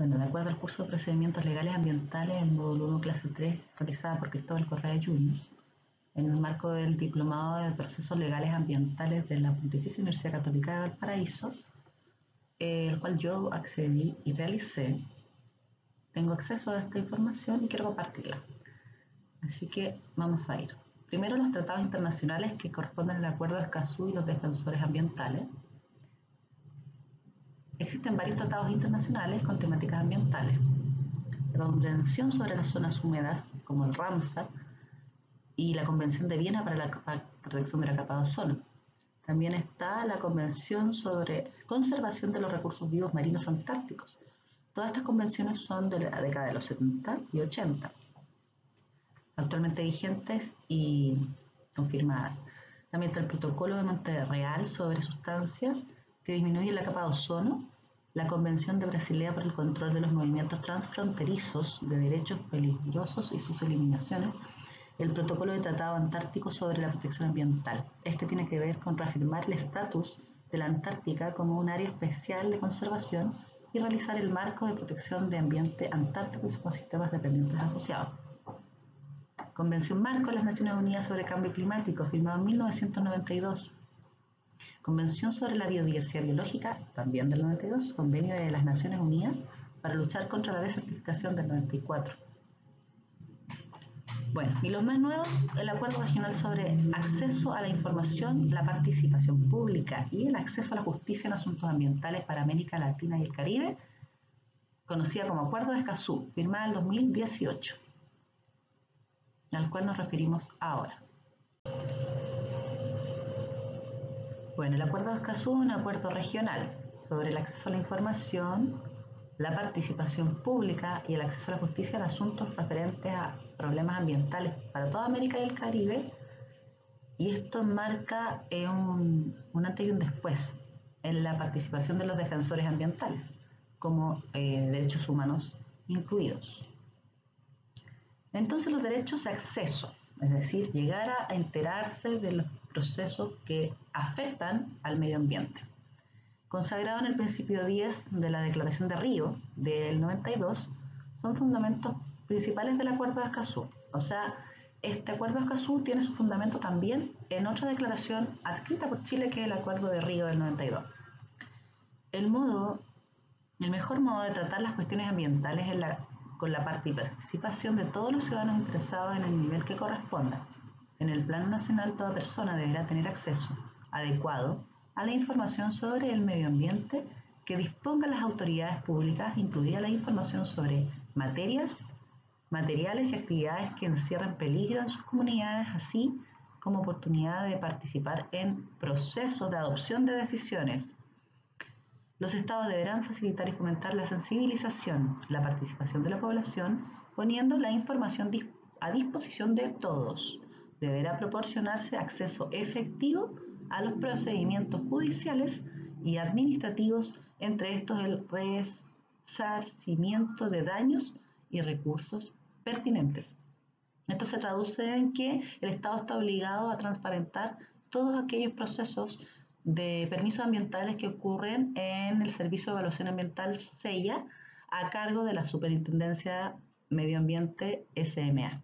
Bueno, de acuerdo al curso de procedimientos legales ambientales, el módulo 1, clase 3, realizada por Cristóbal Correa Jr., en el marco del Diplomado de Procesos Legales Ambientales de la Pontificia Universidad Católica de Valparaíso, el cual yo accedí y realicé, tengo acceso a esta información y quiero compartirla. Así que vamos a ir. Primero, los tratados internacionales que corresponden al Acuerdo de Escazú y los defensores ambientales. Existen varios tratados internacionales con temáticas ambientales. La Convención sobre las Zonas Húmedas, como el Ramsar, y la Convención de Viena para la protección de la capa de ozono. También está la Convención sobre Conservación de los Recursos Vivos Marinos Antárticos. Todas estas convenciones son de la década de los 70 y 80, actualmente vigentes y confirmadas. También está el Protocolo de Montreal sobre sustancias que disminuyen la capa de ozono, la Convención de Basilea para el control de los movimientos transfronterizos de derechos peligrosos y sus eliminaciones, el Protocolo de Tratado Antártico sobre la protección ambiental. Este tiene que ver con reafirmar el estatus de la Antártica como un área especial de conservación y realizar el marco de protección de ambiente antártico y sus ecosistemas dependientes asociados. Convención Marco de las Naciones Unidas sobre Cambio Climático, firmado en 1992. Convención sobre la Biodiversidad Biológica, también del 92. Convenio de las Naciones Unidas para luchar contra la desertificación del 94. Bueno, y los más nuevos, el Acuerdo Regional sobre Acceso a la Información, la Participación Pública y el Acceso a la Justicia en Asuntos Ambientales para América Latina y el Caribe, conocida como Acuerdo de Escazú, firmada en 2018, al cual nos referimos ahora. Bueno, el Acuerdo de Escazú es un acuerdo regional sobre el acceso a la información, la participación pública y el acceso a la justicia en asuntos referentes a problemas ambientales para toda América y el Caribe, y esto marca un antes y un después en la participación de los defensores ambientales, como derechos humanos incluidos. Entonces, los derechos de acceso, es decir, llegar a enterarse de los procesos que afectan al medio ambiente. Consagrado en el principio 10 de la Declaración de Río del 92, son fundamentos principales del Acuerdo de Escazú. O sea, este Acuerdo de Escazú tiene su fundamento también en otra declaración adscrita por Chile, que es el Acuerdo de Río del 92. El mejor modo de tratar las cuestiones ambientales es con la participación de todos los ciudadanos interesados en el nivel que corresponda. En el plano nacional, toda persona deberá tener acceso adecuado a la información sobre el medio ambiente que dispongan las autoridades públicas, incluida la información sobre materiales y actividades que encierran peligro en sus comunidades, así como oportunidad de participar en procesos de adopción de decisiones. Los estados deberán facilitar y fomentar la sensibilización, la participación de la población, poniendo la información a disposición de todos. Deberá proporcionarse acceso efectivo a los procedimientos judiciales y administrativos, entre estos el resarcimiento de daños y recursos pertinentes. Esto se traduce en que el Estado está obligado a transparentar todos aquellos procesos de permisos ambientales que ocurren en el Servicio de Evaluación Ambiental SEIA a cargo de la Superintendencia Medio Ambiente SMA.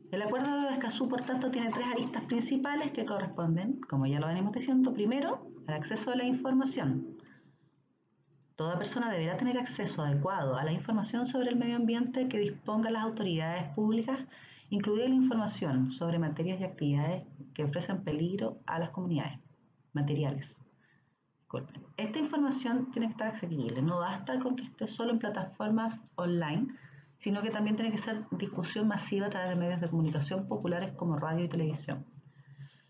El Acuerdo de Escazú, por tanto, tiene tres aristas principales que corresponden, como ya lo venimos diciendo, primero, al acceso a la información. Toda persona deberá tener acceso adecuado a la información sobre el medio ambiente que dispongan las autoridades públicas, incluida la información sobre materias y actividades que ofrecen peligro a las comunidades. Materiales. Disculpen. Esta información tiene que estar asequible. No basta con que esté solo en plataformas online, sino que también tiene que ser difusión masiva a través de medios de comunicación populares como radio y televisión.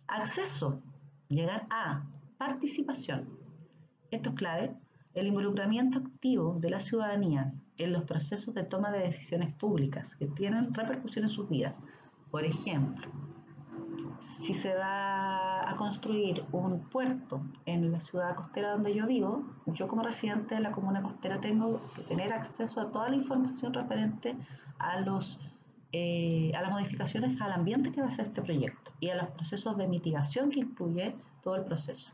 Acceso. Llegar a participación. Esto es clave. El involucramiento activo de la ciudadanía en los procesos de toma de decisiones públicas que tienen repercusión en sus vidas. Por ejemplo, si se va a construir un puerto en la ciudad costera donde yo vivo, yo como residente de la comuna costera tengo que tener acceso a toda la información referente a las modificaciones al ambiente que va a hacer este proyecto y a los procesos de mitigación que incluye todo el proceso.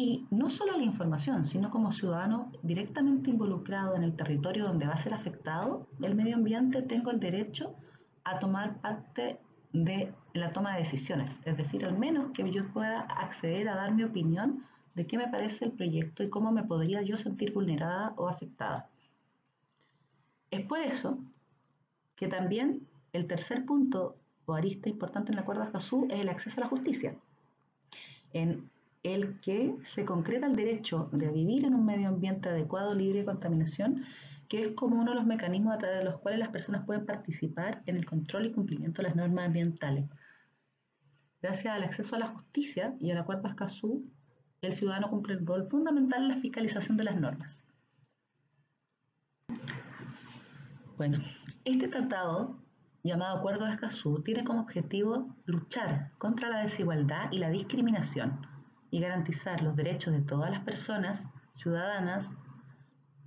Y no solo la información, sino como ciudadano directamente involucrado en el territorio donde va a ser afectado el medio ambiente, tengo el derecho a tomar parte de la toma de decisiones. Es decir, al menos que yo pueda acceder a dar mi opinión de qué me parece el proyecto y cómo me podría yo sentir vulnerada o afectada. Es por eso que también el tercer punto o arista importante en el Acuerdo de Escazú es el acceso a la justicia, en el que se concreta el derecho de vivir en un medio ambiente adecuado, libre de contaminación, que es como uno de los mecanismos a través de los cuales las personas pueden participar en el control y cumplimiento de las normas ambientales. Gracias al acceso a la justicia y al Acuerdo de Escazú, el ciudadano cumple un rol fundamental en la fiscalización de las normas. Bueno, este tratado, llamado Acuerdo de Escazú, tiene como objetivo luchar contra la desigualdad y la discriminación y garantizar los derechos de todas las personas ciudadanas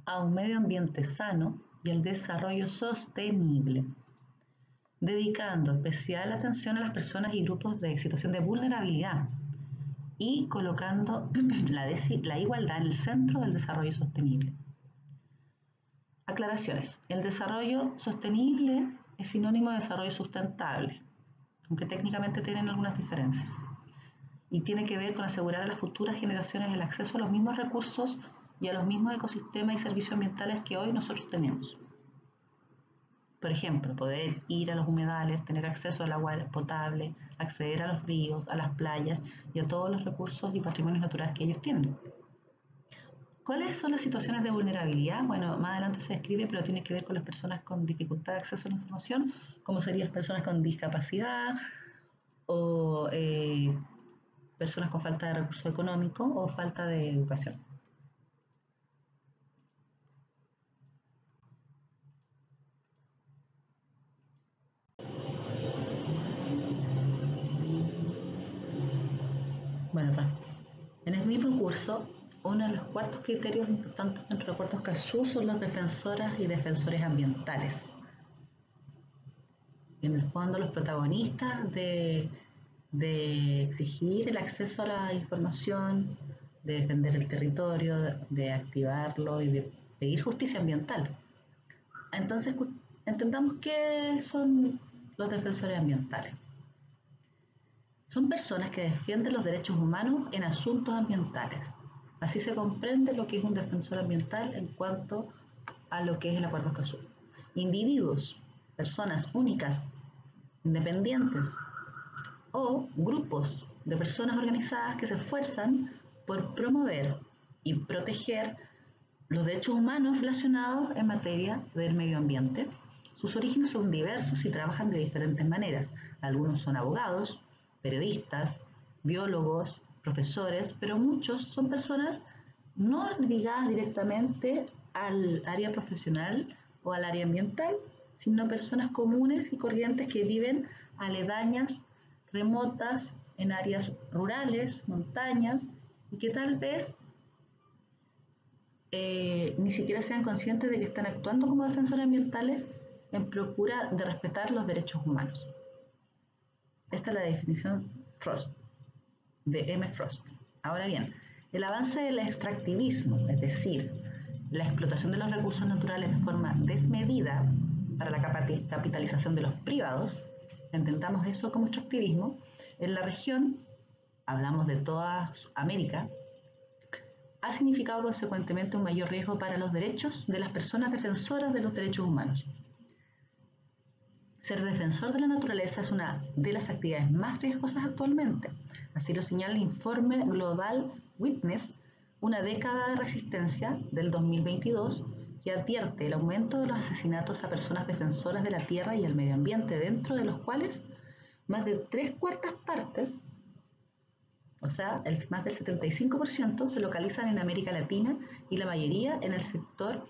a un medio ambiente sano y al desarrollo sostenible, dedicando especial atención a las personas y grupos de situación de vulnerabilidad y colocando la igualdad en el centro del desarrollo sostenible. Aclaraciones. El desarrollo sostenible es sinónimo de desarrollo sustentable, aunque técnicamente tienen algunas diferencias. Y tiene que ver con asegurar a las futuras generaciones el acceso a los mismos recursos y a los mismos ecosistemas y servicios ambientales que hoy nosotros tenemos. Por ejemplo, poder ir a los humedales, tener acceso al agua potable, acceder a los ríos, a las playas y a todos los recursos y patrimonios naturales que ellos tienen. ¿Cuáles son las situaciones de vulnerabilidad? Bueno, más adelante se describe, pero tiene que ver con las personas con dificultad de acceso a la información, como serían personas con discapacidad o personas con falta de recursos económicos o falta de educación. Bueno, en el mismo curso, uno de los cuartos criterios importantes dentro de Acuerdos Escazú son las defensoras y defensores ambientales. En el fondo, los protagonistas de exigir el acceso a la información, de defender el territorio, de activarlo y de pedir justicia ambiental. Entonces, entendamos qué son los defensores ambientales. Son personas que defienden los derechos humanos en asuntos ambientales. Así se comprende lo que es un defensor ambiental en cuanto a lo que es el Acuerdo Escazú. Individuos, personas únicas, independientes o grupos de personas organizadas que se esfuerzan por promover y proteger los derechos humanos relacionados en materia del medio ambiente. Sus orígenes son diversos y trabajan de diferentes maneras. Algunos son abogados, periodistas, biólogos, profesores, pero muchos son personas no ligadas directamente al área profesional o al área ambiental, sino personas comunes y corrientes que viven aledañas, remotas, en áreas rurales, montañas, y que tal vez ni siquiera sean conscientes de que están actuando como defensores ambientales en procura de respetar los derechos humanos. Esta es la definición Frost, de M. Frost. Ahora bien, el avance del extractivismo, es decir, la explotación de los recursos naturales de forma desmedida para la capitalización de los privados, entendamos eso como extractivismo, en la región, hablamos de toda América, ha significado consecuentemente un mayor riesgo para los derechos de las personas defensoras de los derechos humanos. Ser defensor de la naturaleza es una de las actividades más riesgosas actualmente. Así lo señala el informe Global Witness, una década de resistencia del 2022, que advierte el aumento de los asesinatos a personas defensoras de la tierra y el medio ambiente, dentro de los cuales más de 3/4 partes, o sea, más del 75%, se localizan en América Latina y la mayoría en el sector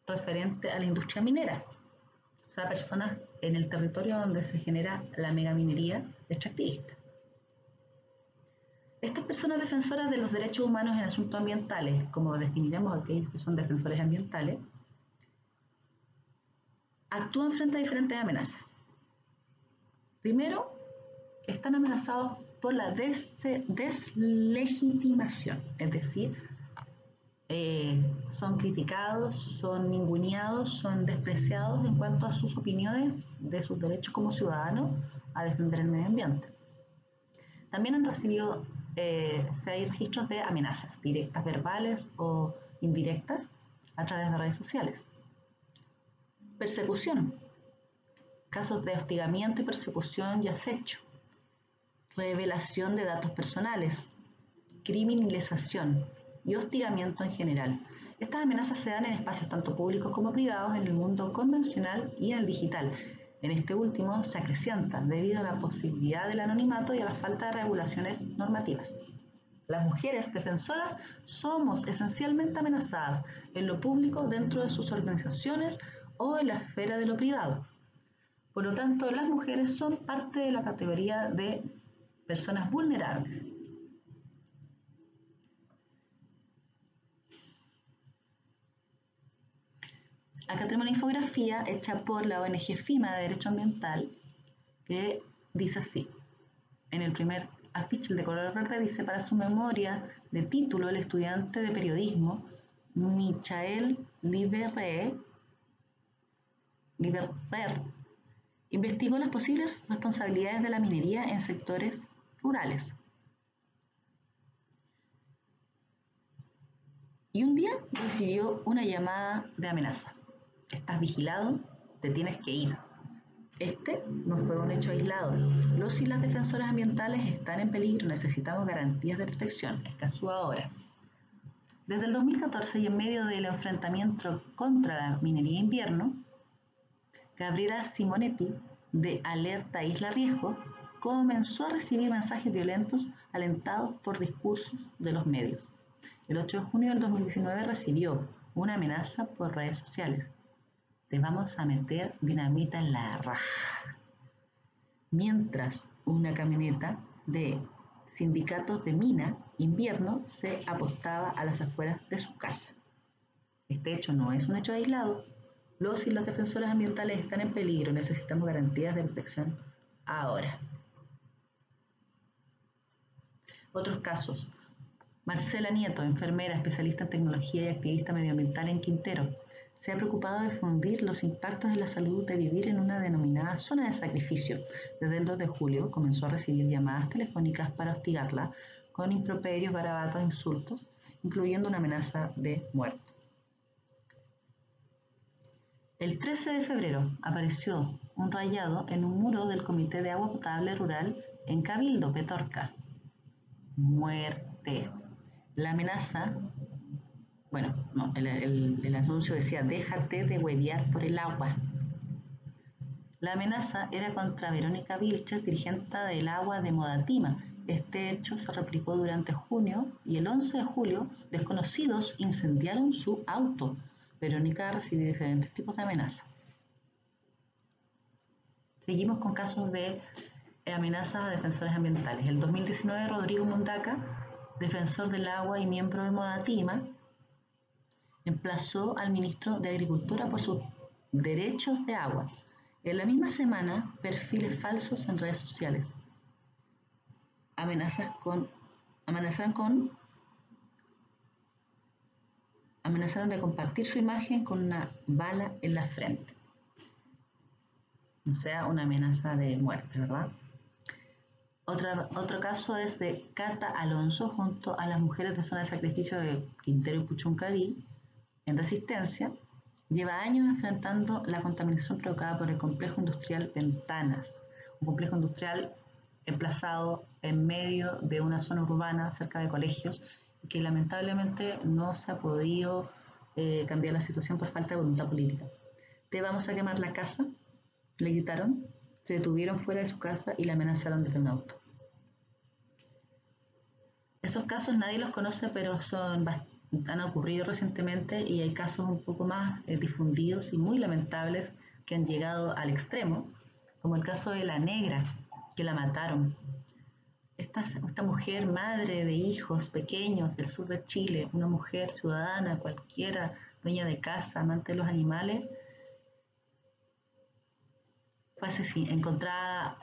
referente a la industria minera. O sea, personas en el territorio donde se genera la megaminería extractivista. Estas personas defensoras de los derechos humanos en asuntos ambientales, como definiremos aquellos que son defensores ambientales, actúan frente a diferentes amenazas. Primero, están amenazados por la deslegitimación, es decir, son criticados, son ninguneados, son despreciados en cuanto a sus opiniones de sus derechos como ciudadanos a defender el medio ambiente. También han recibido, hay registros de amenazas directas, verbales o indirectas a través de redes sociales. Persecución, casos de hostigamiento y persecución y acecho. Revelación de datos personales, criminalización y hostigamiento en general. Estas amenazas se dan en espacios tanto públicos como privados, en el mundo convencional y en el digital. En este último se acrecienta debido a la posibilidad del anonimato y a la falta de regulaciones normativas. Las mujeres defensoras somos esencialmente amenazadas en lo público, dentro de sus organizaciones o en la esfera de lo privado. Por lo tanto, las mujeres son parte de la categoría de personas vulnerables. Acá tenemos una infografía hecha por la ONG FIMA de Derecho Ambiental que dice así. En el primer afiche, el de color verde, dice: para su memoria de título, el estudiante de periodismo Michael Liberer investigó las posibles responsabilidades de la minería en sectores rurales. Y un día recibió una llamada de amenaza. Estás vigilado, te tienes que ir. Este no fue un hecho aislado. Los y las defensoras ambientales están en peligro, necesitamos garantías de protección. Es caso ahora. Desde el 2014 y en medio del enfrentamiento contra la minería de invierno, Gabriela Simonetti, de Alerta Isla Riesgo, comenzó a recibir mensajes violentos alentados por discursos de los medios. El 8 de junio del 2019 recibió una amenaza por redes sociales. Te vamos a meter dinamita en la raja. Mientras una camioneta de sindicatos de mina invierno se apostaba a las afueras de su casa. Este hecho no es un hecho aislado. Los y las defensoras ambientales están en peligro. Necesitamos garantías de protección ahora. Otros casos. Marcela Nieto, enfermera, especialista en tecnología y activista medioambiental en Quintero, se ha preocupado de difundir los impactos en la salud de vivir en una denominada zona de sacrificio. Desde el 2 de julio comenzó a recibir llamadas telefónicas para hostigarla con improperios, garabatos e insultos, incluyendo una amenaza de muerte. El 13 de febrero apareció un rayado en un muro del Comité de Agua Potable Rural en Cabildo, Petorca. Muerte. La amenaza, el anuncio decía: déjate de huevear por el agua. La amenaza era contra Verónica Vilches, dirigente del agua de Modatima. Este hecho se replicó durante junio y el 11 de julio desconocidos incendiaron su auto. Verónica recibió diferentes tipos de amenazas. Seguimos con casos de amenazas a defensores ambientales. El 2019, Rodrigo Mundaca, defensor del agua y miembro de Modatima, emplazó al ministro de Agricultura por sus derechos de agua. En la misma semana, perfiles falsos en redes sociales amenazaron de compartir su imagen con una bala en la frente. O sea, una amenaza de muerte, ¿verdad? Otro caso es de Cata Alonso junto a las mujeres de zona de sacrificio de Quintero y Puchuncaví, en Resistencia. Lleva años enfrentando la contaminación provocada por el complejo industrial Ventanas, un complejo industrial emplazado en medio de una zona urbana cerca de colegios, que lamentablemente no se ha podido cambiar la situación por falta de voluntad política. Te vamos a quemar la casa, le gritaron, se detuvieron fuera de su casa y la amenazaron desde un auto. Esos casos nadie los conoce, pero han ocurrido recientemente y hay casos un poco más difundidos y muy lamentables que han llegado al extremo, como el caso de la negra, que la mataron. Esta mujer, madre de hijos pequeños del sur de Chile, una mujer ciudadana cualquiera, dueña de casa, amante de los animales, fue encontrada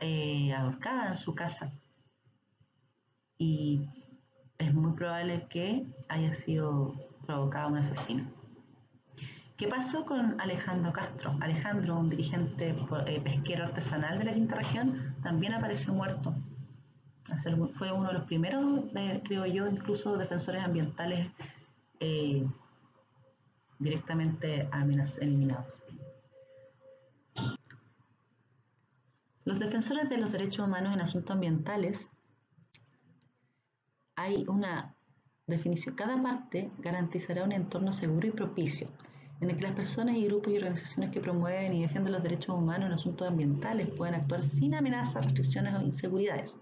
ahorcada en su casa. y es muy probable que haya sido provocado un asesino. ¿Qué pasó con Alejandro Castro? Alejandro, un dirigente pesquero artesanal de la quinta región, también apareció muerto. Fue uno de los primeros, creo yo, incluso defensores ambientales eh, directamente eliminados. Los defensores de los derechos humanos en asuntos ambientales, hay una definición. Cada parte garantizará un entorno seguro y propicio, en el que las personas y grupos y organizaciones que promueven y defienden los derechos humanos en asuntos ambientales pueden actuar sin amenazas, restricciones o inseguridades.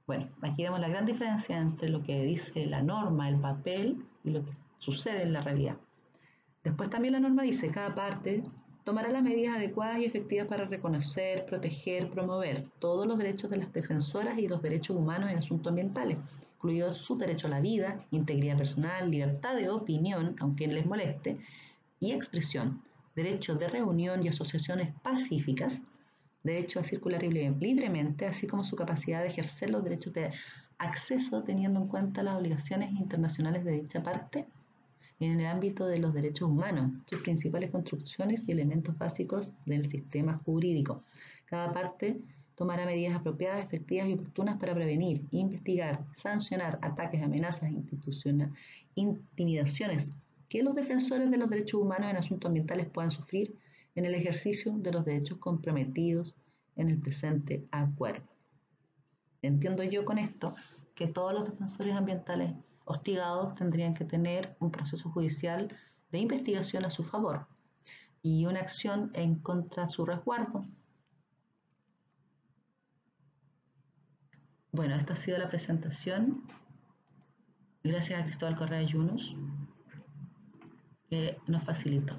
Bueno, aquí vemos la gran diferencia entre lo que dice la norma, el papel, y lo que sucede en la realidad. Después también la norma dice, cada parte tomará las medidas adecuadas y efectivas para reconocer, proteger, promover todos los derechos de las defensoras y los derechos humanos en asuntos ambientales, incluidos su derecho a la vida, integridad personal, libertad de opinión, aunque les moleste, y expresión, derechos de reunión y asociaciones pacíficas, derecho a circular libremente, así como su capacidad de ejercer los derechos de acceso teniendo en cuenta las obligaciones internacionales de dicha parte en el ámbito de los derechos humanos, sus principales construcciones y elementos básicos del sistema jurídico. Cada parte tomará medidas apropiadas, efectivas y oportunas para prevenir, investigar, sancionar ataques, amenazas, intimidaciones que los defensores de los derechos humanos en asuntos ambientales puedan sufrir en el ejercicio de los derechos comprometidos en el presente acuerdo. Entiendo yo con esto que todos los defensores ambientales hostigados tendrían que tener un proceso judicial de investigación a su favor y una acción en contra de su resguardo. Bueno, esta ha sido la presentación. Gracias a Cristóbal Correa Yunus, que nos facilitó.